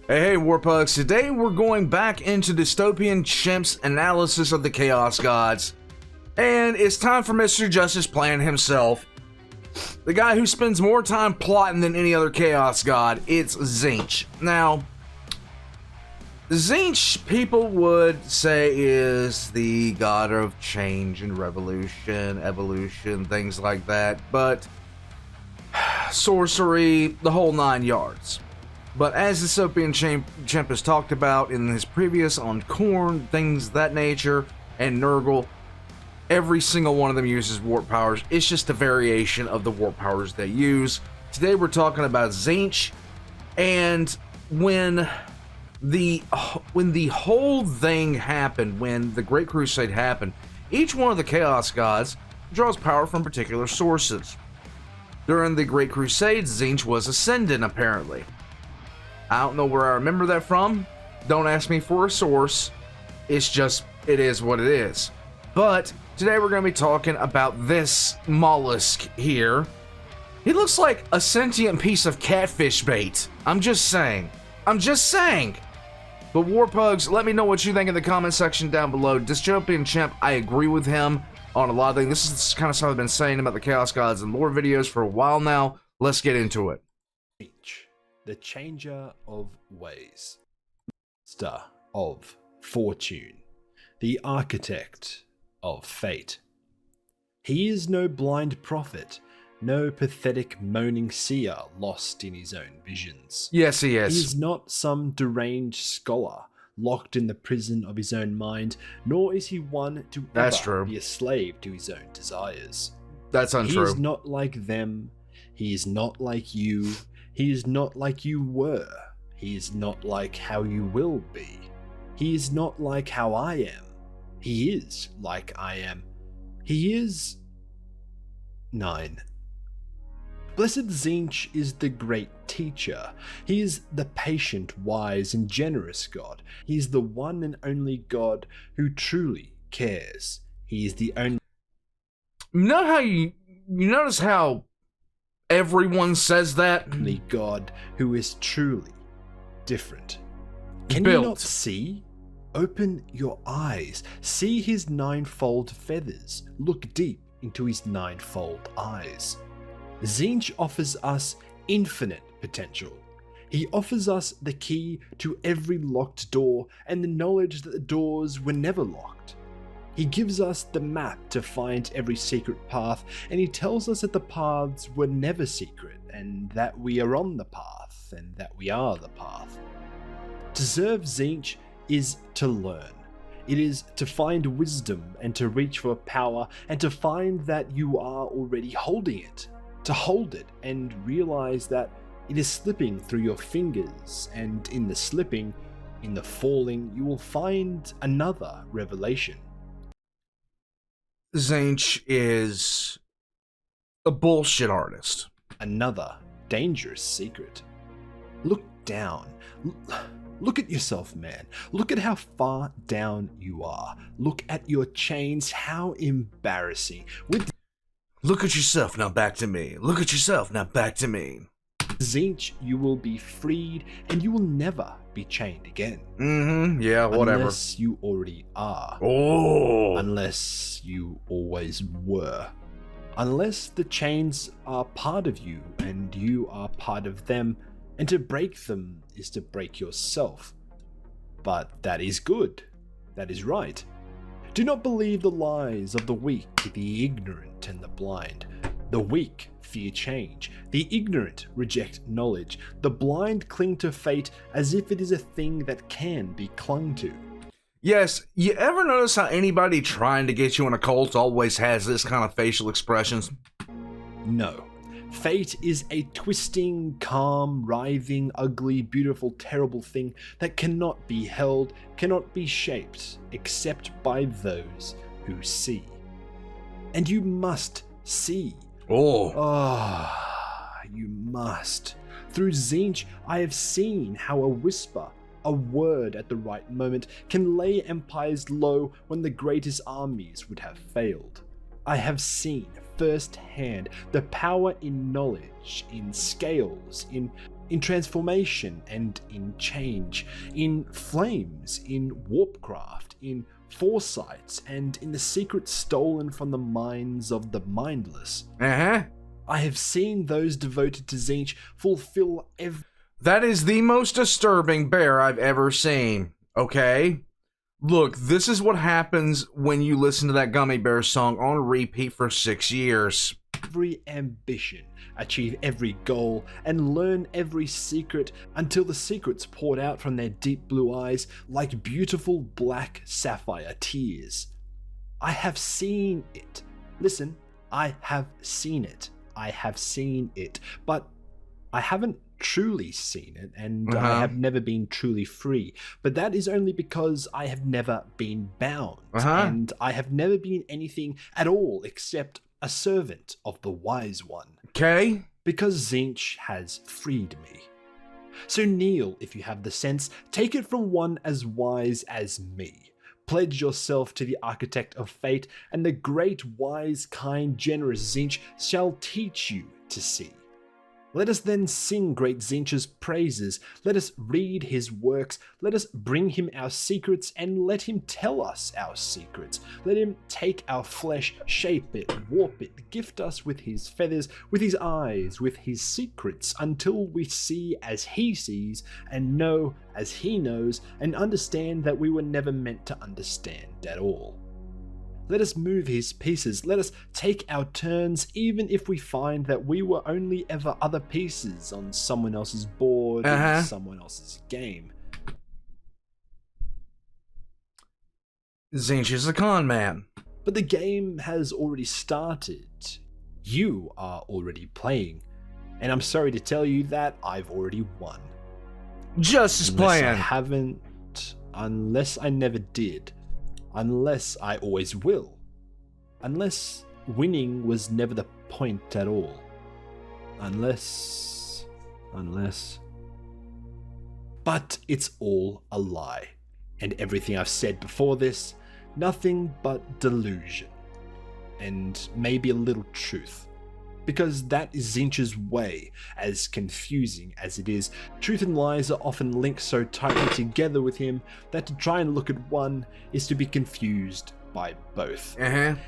Hey Warpugs, today we're going back into DystopianChimp's analysis of the Chaos Gods. And it's time for Mr. Justice Plan himself. The guy who spends more time plotting than any other Chaos God, it's Tzeentch. Now, Tzeentch, people would say, is the god of change and revolution, evolution, things like that. But sorcery, the whole 9 yards. But as DystopianChimp has talked about in his previous on Korn, things of that nature, and Nurgle, every single one of them uses warp powers. It's just a variation of the warp powers they use. Today we're talking about Tzeentch, and when the whole thing happened, when the Great Crusade happened, each one of the Chaos Gods draws power from particular sources. During the Great Crusade, Tzeentch was Ascendant, apparently. I don't know where I remember that from. Don't ask me for a source. It's just, it is what it is. But today we're going to be talking about this mollusk here. He looks like a sentient piece of catfish bait. I'm just saying. I'm just saying. But Warpugs, let me know what you think in the comment section down below. DystopianChimp, I agree with him on a lot of things. This is kind of stuff I've been saying about the Chaos Gods and lore videos for a while now. Let's get into it. The changer of ways, master of fortune, the architect of fate. He is no blind prophet, no pathetic moaning seer lost in his own visions. Yes, he is. He is not some deranged scholar locked in the prison of his own mind, nor is he one to ever be a slave to his own desires. That's untrue. He is not like them. He is not like you. He is not like you were. He is not like how you will be. He is not like how I am. He is like I am. He is 9. Blessed Tzeentch is the great teacher. He is the patient, wise, and generous God. He is the one and only God who truly cares. He is the only... You notice how everyone says that? Only God who is truly different. Can you not see? Open your eyes. See his 9-fold feathers. Look deep into his 9-fold eyes. Tzeentch offers us infinite potential. He offers us the key to every locked door and the knowledge that the doors were never locked. He gives us the map to find every secret path, and he tells us that the paths were never secret, and that we are on the path, and that we are the path. To serve Tzeentch is to learn. It is to find wisdom, and to reach for power, and to find that you are already holding it. To hold it, and realize that it is slipping through your fingers, and in the slipping, in the falling, you will find another revelation. Tzeentch is a bullshit artist. Another dangerous secret. Look down. Look at yourself, man. Look at how far down you are. Look at your chains. How embarrassing. Look at yourself, now back to me. Look at yourself, now back to me. Tzeentch, you will be freed, and you will never be chained again. Yeah, whatever. Unless you already are. Oh! Unless you always were. Unless the chains are part of you, and you are part of them, and to break them is to break yourself. But that is good. That is right. Do not believe the lies of the weak, the ignorant, and the blind. The weak fear change. The ignorant reject knowledge. The blind cling to fate as if it is a thing that can be clung to. Yes, you ever notice how anybody trying to get you in a cult always has this kind of facial expressions? No. Fate is a twisting, calm, writhing, ugly, beautiful, terrible thing that cannot be held, cannot be shaped, except by those who see. And you must see. You must. Through Tzeentch, I have seen how a whisper, a word at the right moment, can lay empires low when the greatest armies would have failed. I have seen firsthand the power in knowledge, in scales, in in transformation and in change, in flames, in warpcraft, in foresights, and in the secrets stolen from the minds of the mindless. I have seen those devoted to Tzeentch fulfill every... That is the most disturbing bear I've ever seen, okay? Look, this is what happens when you listen to that Gummy Bear song on repeat for 6 years. Every ambition, achieve every goal, and learn every secret until the secrets poured out from their deep blue eyes like beautiful black sapphire tears. I have seen it. Listen, I have seen it. I have seen it. But I haven't truly seen it, and I have never been truly free. But that is only because I have never been bound, and I have never been anything at all except a servant of the Wise One. Okay? Because Tzeentch has freed me. So kneel if you have the sense, take it from one as wise as me. Pledge yourself to the architect of fate, and the great, wise, kind, generous Tzeentch shall teach you to see. Let us then sing great Tzeentch's praises, let us read his works, let us bring him our secrets, and let him tell us our secrets. Let him take our flesh, shape it, warp it, gift us with his feathers, with his eyes, with his secrets, until we see as he sees, and know as he knows, and understand that we were never meant to understand at all. Let us move his pieces, let us take our turns, even if we find that we were only ever other pieces on someone else's board, in someone else's game. Tzeentch is a con man. But the game has already started. You are already playing, and I'm sorry to tell you that I've already won. Justice plan. Unless I never did. Unless I always will. Unless winning was never the point at all. Unless... But it's all a lie. And everything I've said before this, nothing but delusion. And maybe a little truth. Because that is Tzeentch's way, as confusing as it is. Truth and lies are often linked so tightly together with him that to try and look at one is to be confused by both.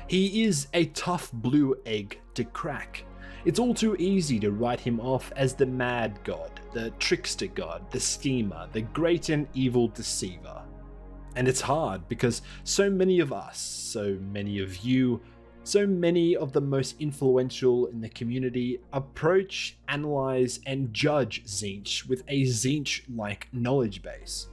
He is a tough blue egg to crack. It's all too easy to write him off as the mad god, the trickster god, the schemer, the great and evil deceiver. And it's hard because so many of us, so many of you, so many of the most influential in the community approach, analyze, and judge Tzeentch with a Tzeentch-like knowledge base.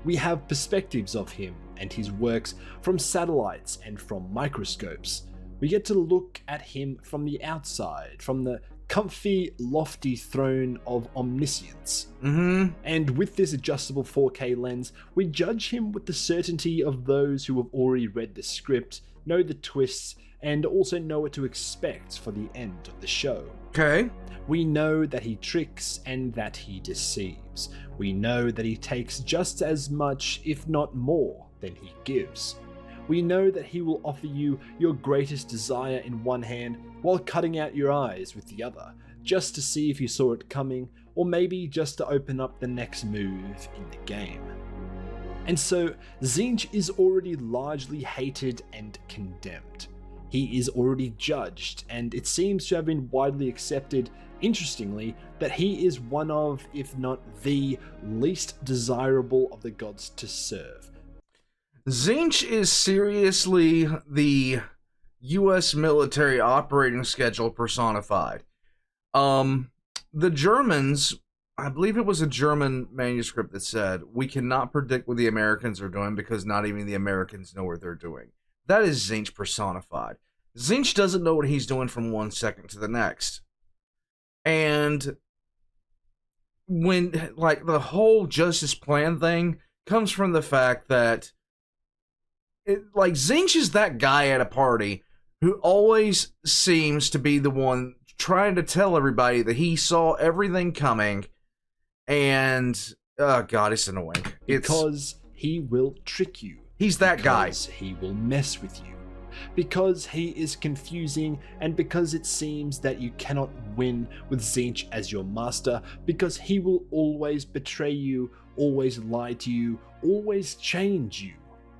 We have perspectives of him and his works from satellites and from microscopes. We get to look at him from the outside, from the comfy, lofty throne of omniscience. And with this adjustable 4K lens, we judge him with the certainty of those who have already read the script, know the twists, and also know what to expect for the end of the show. Okay. We know that he tricks and that he deceives. We know that he takes just as much, if not more, than he gives. We know that he will offer you your greatest desire in one hand while cutting out your eyes with the other, just to see if you saw it coming, or maybe just to open up the next move in the game. And so, Tzeentch is already largely hated and condemned. He is already judged, and it seems to have been widely accepted, interestingly, that he is one of, if not the, least desirable of the gods to serve. Tzeentch is seriously the U.S. military operating schedule personified. The Germans, I believe it was a German manuscript that said, "We cannot predict what the Americans are doing because not even the Americans know what they're doing." That is Tzeentch personified. Tzeentch doesn't know what he's doing from one second to the next. And when, like, the whole justice plan thing comes from the fact that, Tzeentch is that guy at a party who always seems to be the one trying to tell everybody that he saw everything coming, and, oh god, it's annoying. Because he will trick you. He's that guy. He will mess with you. Because he is confusing, and because it seems that you cannot win with Tzeentch as your master, because he will always betray you, always lie to you, always change you,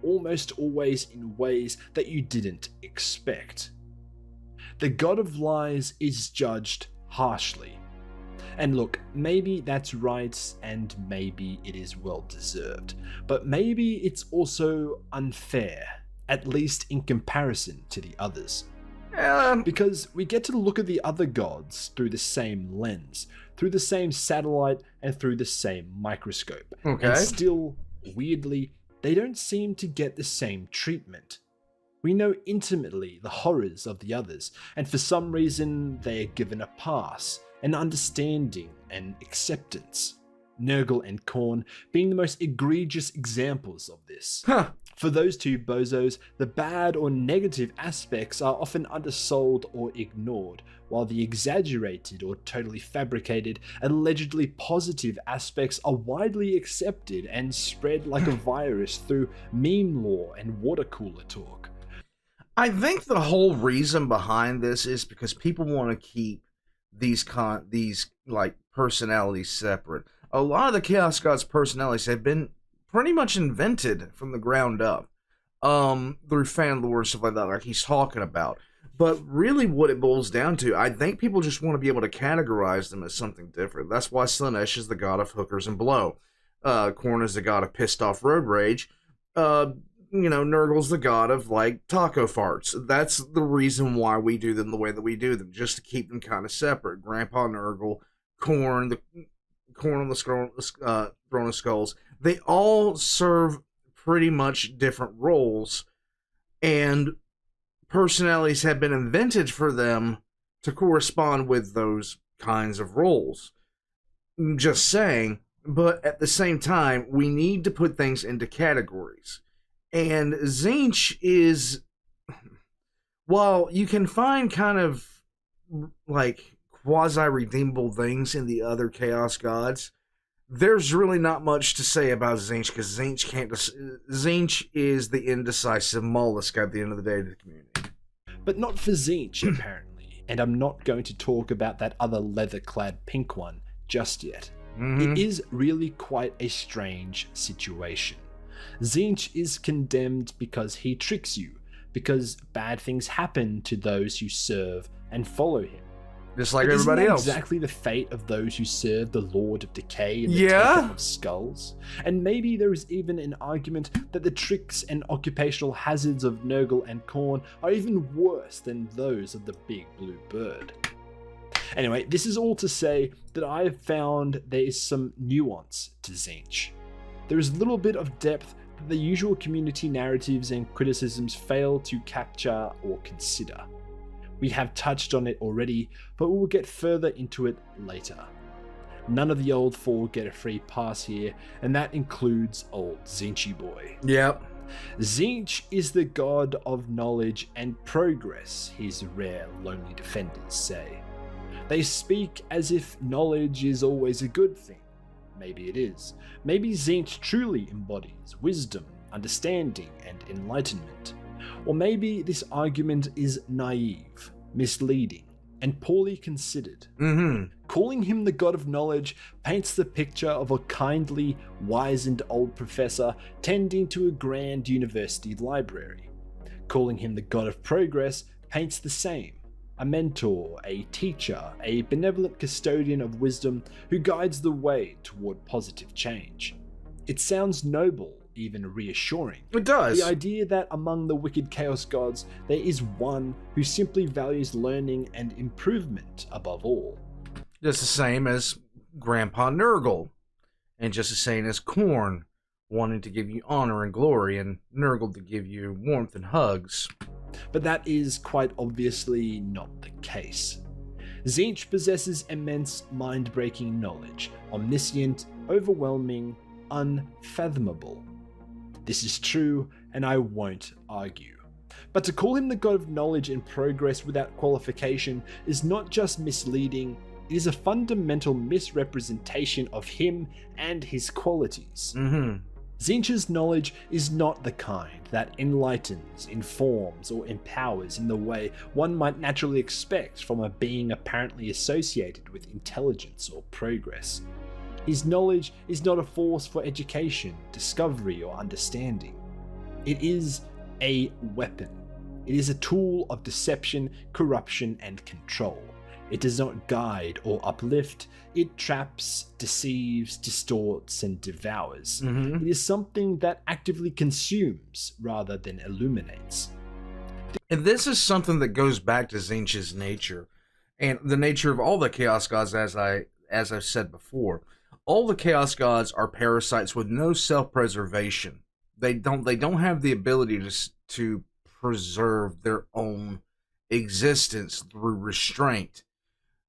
almost always in ways that you didn't expect. The god of lies is judged harshly. And look, maybe that's right, and maybe it is well deserved, but maybe it's also unfair, at least in comparison to the others. Because we get to look at the other gods through the same lens, through the same satellite, and through the same microscope. Okay. And still, weirdly, they don't seem to get the same treatment. We know intimately the horrors of the others, and for some reason they are given a pass, an understanding, and acceptance. Nurgle and Khorne being the most egregious examples of this. For those two bozos, the bad or negative aspects are often undersold or ignored, while the exaggerated or totally fabricated, allegedly positive aspects are widely accepted and spread like a virus through meme lore and water cooler talk. I think the whole reason behind this is because people want to keep these personalities separate. A lot of the Chaos Gods personalities have been pretty much invented from the ground up, through fan lore and stuff like that, like he's talking about. But really what it boils down to, I think people just want to be able to categorize them as something different. That's why Slaanesh is the god of hookers and blow. Khorne is the god of pissed off road rage. Nurgle's the god of, taco farts. That's the reason why we do them the way that we do them, just to keep them kind of separate. Grandpa Nurgle, Khorne on the Throne of Skulls, they all serve pretty much different roles, and personalities have been invented for them to correspond with those kinds of roles. Just saying, but at the same time, we need to put things into categories. And Tzeentch is, while you can find kind of quasi-redeemable things in the other Chaos Gods, there's really not much to say about Tzeentch, because Tzeentch is the indecisive mollusk at the end of the day to the community. But not for Tzeentch, apparently, and I'm not going to talk about that other leather-clad pink one just yet. It is really quite a strange situation. Tzeentch is condemned because he tricks you, because bad things happen to those who serve and follow him. Just like everybody else. Exactly the fate of those who serve the Lord of Decay and the Taker of Skulls. And maybe there is even an argument that the tricks and occupational hazards of Nurgle and Khorne are even worse than those of the Big Blue Bird. Anyway, this is all to say that I have found there is some nuance to Tzeentch. There is a little bit of depth that the usual community narratives and criticisms fail to capture or consider. We have touched on it already, but we will get further into it later. None of the old four get a free pass here, and that includes old Tzeentchy boy. Yep. Tzeentch is the god of knowledge and progress, his rare lonely defenders say. They speak as if knowledge is always a good thing. Maybe it is. Maybe Tzeentch truly embodies wisdom, understanding, and enlightenment. Or maybe this argument is naive, misleading, and poorly considered. Calling him the god of knowledge paints the picture of a kindly, wizened old professor tending to a grand university library. Calling him the god of progress paints the same. A mentor, a teacher, a benevolent custodian of wisdom who guides the way toward positive change. It sounds noble, even reassuring. It does. The idea that among the wicked Chaos Gods, there is one who simply values learning and improvement above all. Just the same as Grandpa Nurgle, and just the same as Khorne, wanting to give you honor and glory, and Nurgle to give you warmth and hugs. But that is quite obviously not the case. Tzeentch possesses immense mind-breaking knowledge, omniscient, overwhelming, unfathomable. This is true, and I won't argue. But to call him the god of knowledge and progress without qualification is not just misleading, it is a fundamental misrepresentation of him and his qualities. Tzeentch's knowledge is not the kind that enlightens, informs, or empowers in the way one might naturally expect from a being apparently associated with intelligence or progress. His knowledge is not a force for education, discovery, or understanding. It is a weapon. It is a tool of deception, corruption, and control. It does not guide or uplift. It traps, deceives, distorts, and devours. It is something that actively consumes rather than illuminates. And this is something that goes back to Tzeentch's nature, and the nature of all the Chaos Gods, as I've said before. All the Chaos Gods are parasites with no self-preservation. They don't have the ability to preserve their own existence through restraint.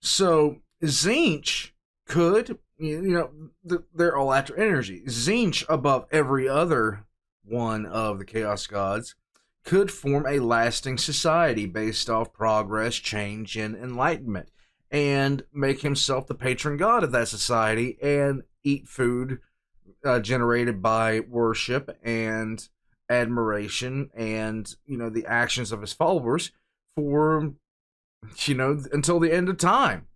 So Tzeentch could, they're all after energy. Tzeentch, above every other one of the Chaos Gods, could form a lasting society based off progress, change, and enlightenment, and make himself the patron god of that society and eat food generated by worship and admiration and, the actions of his followers for, until the end of time.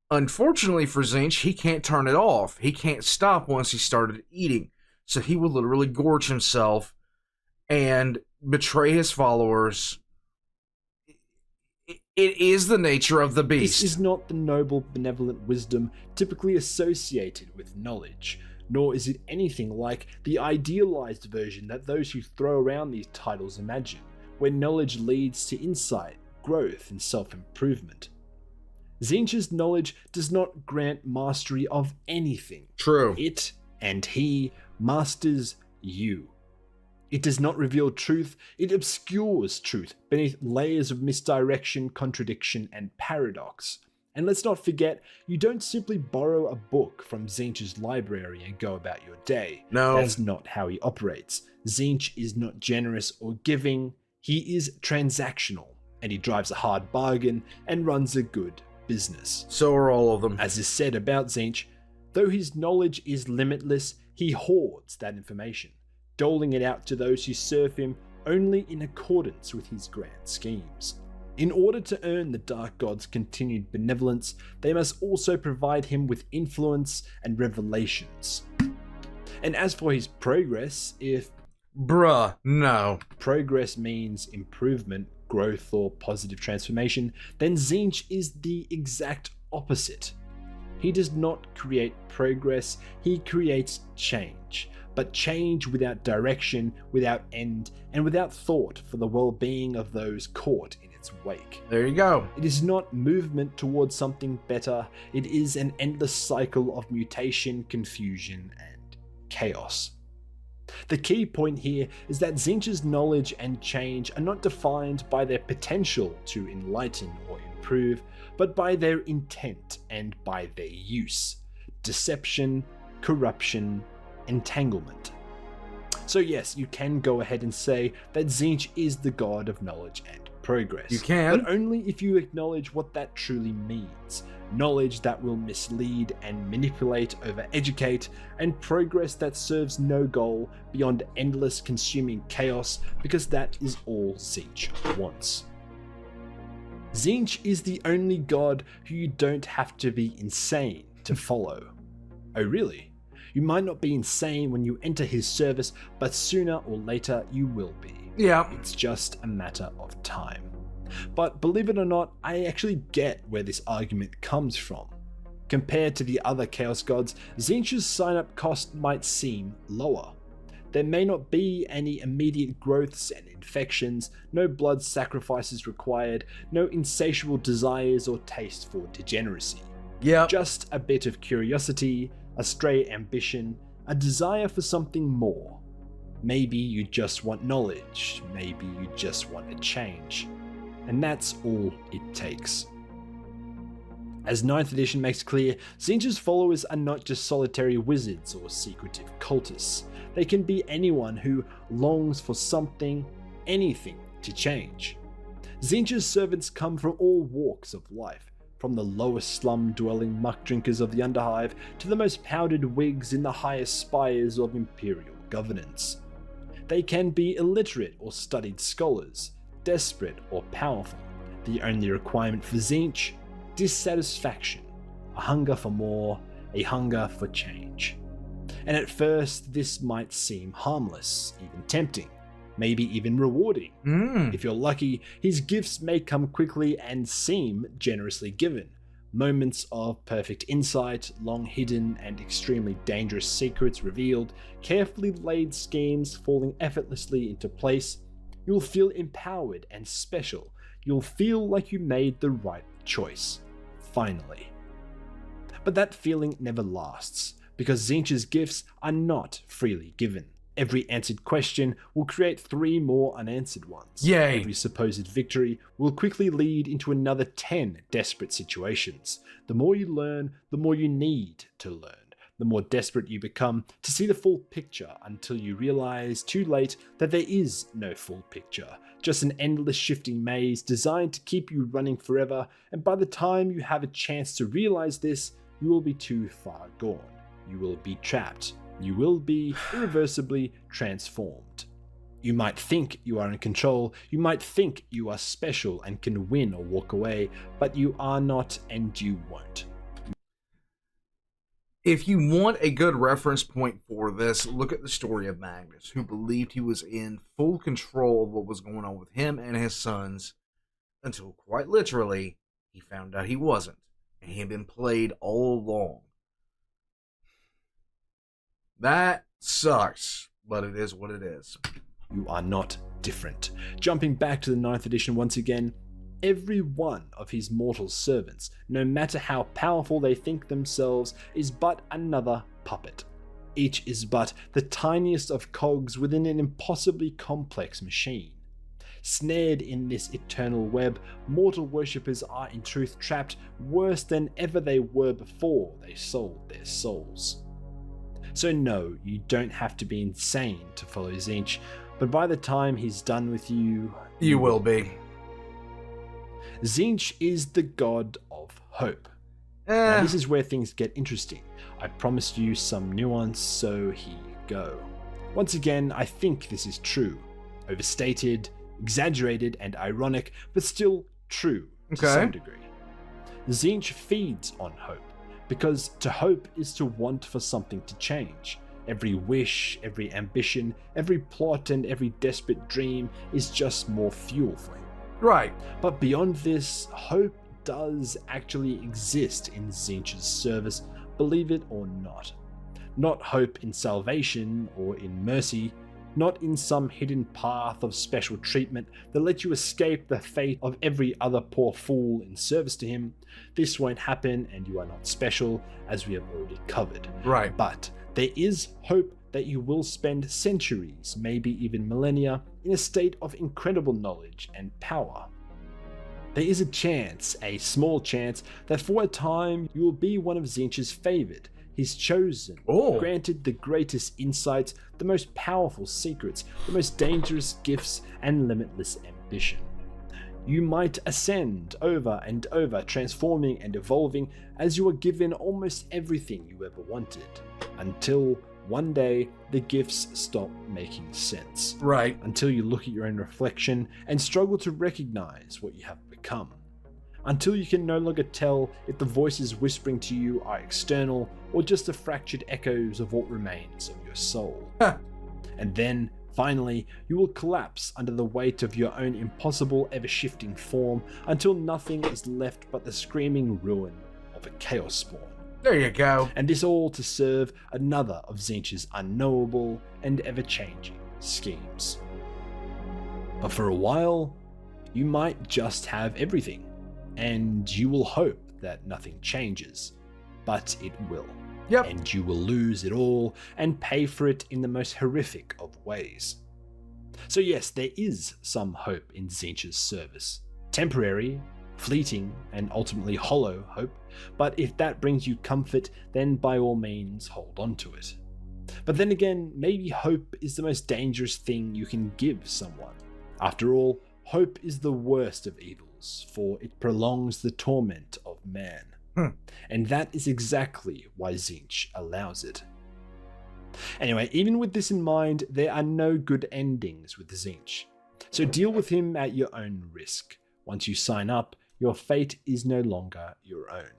Unfortunately for Tzeentch, he can't turn it off. He can't stop once he started eating. So he will literally gorge himself and betray his followers. It is the nature of the beast. This is not the noble, benevolent wisdom typically associated with knowledge, nor is it anything like the idealized version that those who throw around these titles imagine, where knowledge leads to insight, growth, and self-improvement. Tzeentch's knowledge does not grant mastery of anything. True. It and he masters you. It does not reveal truth, it obscures truth beneath layers of misdirection, contradiction, and paradox. And let's not forget, you don't simply borrow a book from Tzeentch's library and go about your day. No. That's not how he operates. Tzeentch is not generous or giving, he is transactional, and he drives a hard bargain and runs a good business. So are all of them. As is said about Tzeentch, though his knowledge is limitless, he hoards that information, doling it out to those who serve him only in accordance with his grand schemes. In order to earn the Dark God's continued benevolence, they must also provide him with influence and revelations. And as for his progress, if no. Progress means improvement, growth, or positive transformation, then Tzeentch is the exact opposite. He does not create progress, he creates change. But change without direction, without end, and without thought for the well-being of those caught in its wake. There you go. It is not movement towards something better, it is an endless cycle of mutation, confusion, and chaos. The key point here is that Tzeentch's knowledge and change are not defined by their potential to enlighten or improve, but by their intent and by their use. Deception, corruption, entanglement. So yes, you can go ahead and say that Tzeentch is the god of knowledge and progress. You can. But only if you acknowledge what that truly means. Knowledge that will mislead and manipulate over educate, and progress that serves no goal beyond endless consuming chaos, because that is all Tzeentch wants. Tzeentch is the only god who you don't have to be insane to follow. Oh really? You might not be insane when you enter his service, but sooner or later you will be. Yeah. It's just a matter of time. But believe it or not, I actually get where this argument comes from. Compared to the other Chaos Gods, Tzeentch's sign-up cost might seem lower. There may not be any immediate growths and infections, no blood sacrifices required, no insatiable desires or taste for degeneracy. Yeah. Just a bit of curiosity, a stray ambition, a desire for something more. Maybe you just want knowledge, maybe you just want a change. And that's all it takes. As 9th edition makes clear, Tzeentch's followers are not just solitary wizards or secretive cultists. They can be anyone who longs for something, anything to change. Tzeentch's servants come from all walks of life, from the lowest slum-dwelling muck drinkers of the Underhive to the most powdered wigs in the highest spires of Imperial governance. They can be illiterate or studied scholars, desperate or powerful. The only requirement for Tzeentch: dissatisfaction, a hunger for more, a hunger for change. And at first, this might seem harmless, even tempting, maybe even rewarding. If you're lucky, his gifts may come quickly and seem generously given. Moments of perfect insight, long hidden and extremely dangerous secrets revealed, carefully laid schemes falling effortlessly into place. You'll feel empowered and special. You'll feel like you made the right choice. Finally. But that feeling never lasts, because Tzeentch's gifts are not freely given. Every answered question will create 3 more unanswered ones. Yay! Every supposed victory will quickly lead into another 10 desperate situations. The more you learn, the more you need to learn. The more desperate you become to see the full picture, until you realize too late that there is no full picture, just an endless shifting maze designed to keep you running forever, and by the time you have a chance to realize this, you will be too far gone. You will be trapped. You will be irreversibly transformed. You might think you are in control, you might think you are special and can win or walk away, but you are not, and you won't. If you want a good reference point for this, look at the story of Magnus, who believed he was in full control of what was going on with him and his sons, until quite literally, he found out he wasn't, and he had been played all along. That sucks, but it is what it is. You are not different. Jumping back to the 9th edition once again, every one of his mortal servants, no matter how powerful they think themselves, is but another puppet. Each is but the tiniest of cogs within an impossibly complex machine. Snared in this eternal web, mortal worshippers are in truth trapped worse than ever they were before they sold their souls. So no, you don't have to be insane to follow Tzeentch, but by the time he's done with you... You will be. Tzeentch is the god of hope. Now, this is where things get interesting. I promised you some nuance, so here you go. Once again, I think this is true. Overstated, exaggerated, and ironic, but still true to some degree. Tzeentch feeds on hope, because to hope is to want for something to change. Every wish, every ambition, every plot, and every desperate dream is just more fuel for him. Right. But beyond this, hope does actually exist in Tzeentch's service, believe it or not. Not hope in salvation or in mercy, not in some hidden path of special treatment that lets you escape the fate of every other poor fool in service to him. This won't happen and you are not special, as we have already covered. Right. But there is hope that you will spend centuries, maybe even millennia, in a state of incredible knowledge and power. There is a chance, a small chance, that for a time you will be one of Tzeentch's favored, his chosen, granted the greatest insights, the most powerful secrets, the most dangerous gifts, and limitless ambition. You might ascend over and over, transforming and evolving as you are given almost everything you ever wanted, until one day the gifts stop making sense. Right. Until you look at your own reflection and struggle to recognize what you have become. Until you can no longer tell if the voices whispering to you are external or just the fractured echoes of what remains of your soul. And then, finally, you will collapse under the weight of your own impossible, ever-shifting form until nothing is left but the screaming ruin of a chaos spawn. There you go. And this all to serve another of Tzeentch's unknowable and ever-changing schemes. But for a while, you might just have everything, and you will hope that nothing changes, but it will. Yep. And you will lose it all and pay for it in the most horrific of ways. So yes, there is some hope in Tzeentch's service. Temporary, fleeting, and ultimately hollow hope, but if that brings you comfort, then by all means hold on to it. But then again, maybe hope is the most dangerous thing you can give someone. After all, hope is the worst of evils, for it prolongs the torment of man. And that is exactly why Tzeentch allows it. Anyway, even with this in mind, there are no good endings with Tzeentch. So deal with him at your own risk. Once you sign up, your fate is no longer your own.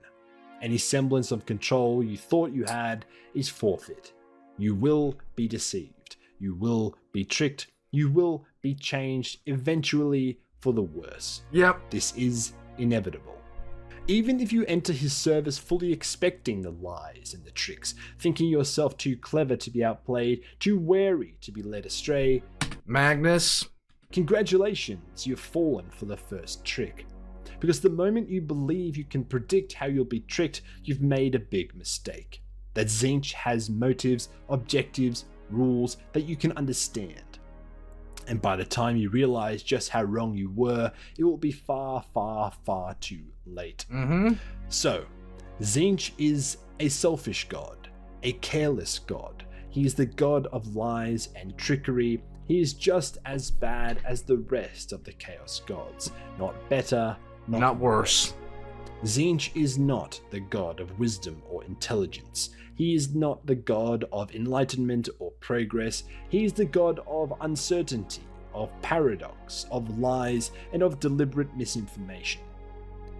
Any semblance of control you thought you had is forfeit. You will be deceived. You will be tricked. You will be changed eventually for the worse. Yep. This is inevitable. Even if you enter his service fully expecting the lies and the tricks, thinking yourself too clever to be outplayed, too wary to be led astray, Magnus, congratulations, you've fallen for the first trick. Because the moment you believe you can predict how you'll be tricked, you've made a big mistake. That Tzeentch has motives, objectives, rules that you can understand. And by the time you realize just how wrong you were, it will be far, far, far too late. So, Tzeentch is a selfish god, a careless god. He is the god of lies and trickery. He is just as bad as the rest of the Chaos gods. Not better, not worse. Tzeentch is not the god of wisdom or intelligence. He is not the god of enlightenment or progress. He is the god of uncertainty, of paradox, of lies, and of deliberate misinformation.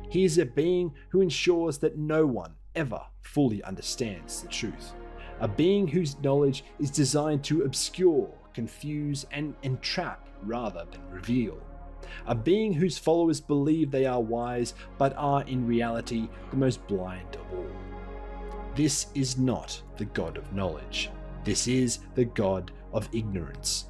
He is a being who ensures that no one ever fully understands the truth. A being whose knowledge is designed to obscure, confuse, and entrap rather than reveal. A being whose followers believe they are wise, but are in reality the most blind of all. This is not the god of knowledge. This is the god of ignorance.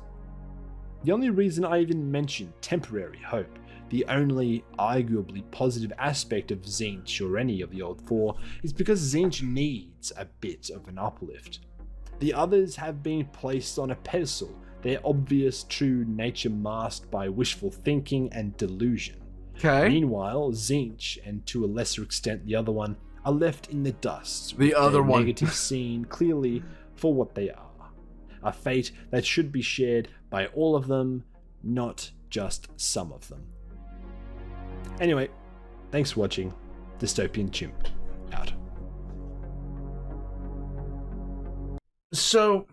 The only reason I even mention temporary hope, the only arguably positive aspect of Tzeentch or any of the old four, is because Tzeentch needs a bit of an uplift. The others have been placed on a pedestal, their obvious true nature masked by wishful thinking and delusion. Okay. Meanwhile, Tzeentch, and to a lesser extent the other one, are left in the dust. The other one. Negative seen clearly for what they are. A fate that should be shared by all of them, not just some of them. Anyway, thanks for watching. Dystopian Chimp, out. So,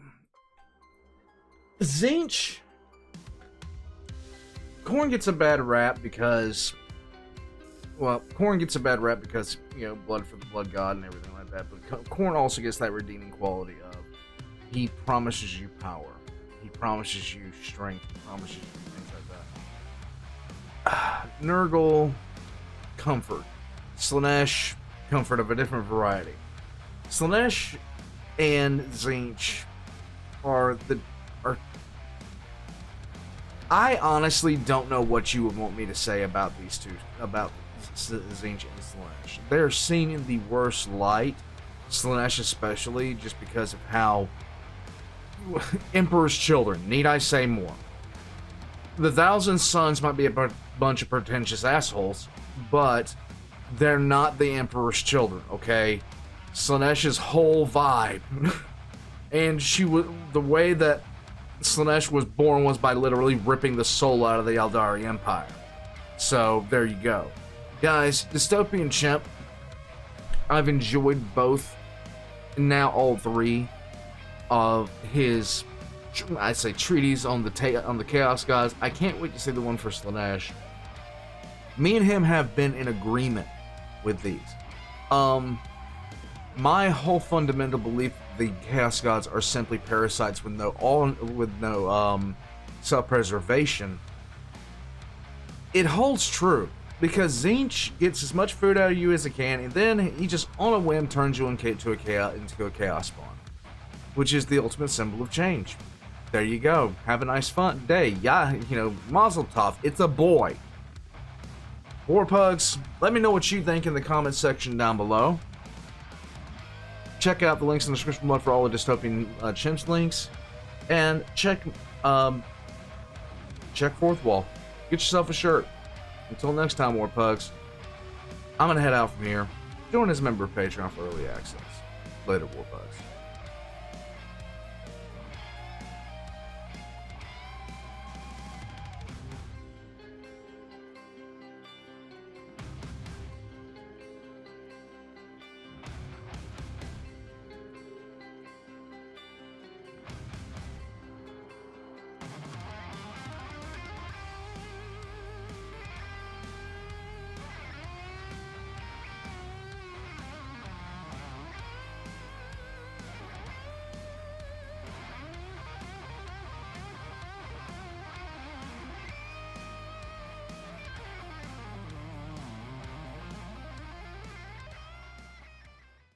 Tzeentch, Khorne gets a bad rap because, well, Khorne gets a bad rap because, you know, blood for the blood god and everything like that, but Khorne also gets that redeeming quality of he promises you power, he promises you strength, he promises you things like that. Nurgle, comfort. Slaanesh, comfort of a different variety. Slaanesh and Tzeentch are I honestly don't know what you would want me to say about these two, about Tzeentch and Slaanesh. They're seen in the worst light, Slaanesh especially, just because of how Emperor's children, need I say more? The Thousand Sons might be a bunch of pretentious assholes, but they're not the Emperor's children, okay? Slaanesh's whole vibe, and the way that Slaanesh was born was by literally ripping the soul out of the Eldari Empire. So, there you go. Guys, Dystopian Chimp, I've enjoyed both, now all three, of his, I'd say, treaties on the Chaos Gods. I can't wait to see the one for Slaanesh. Me and him have been in agreement with these. My whole fundamental belief the Chaos Gods are simply parasites with no self-preservation. It holds true because Tzeentch gets as much food out of you as he can, and then he just on a whim turns you into a chaos spawn, which is the ultimate symbol of change. There you go. Have a nice fun day. Yeah, you know, Mazel Tov. It's a boy. Warpugs, let me know what you think in the comments section down below. Check out the links in the description below for all the Dystopian Chimps links, and check Fourth Wall. Get yourself a shirt. Until next time, Warpugs, I'm gonna head out from here. Join as a member of Patreon for early access. Later, Warpugs.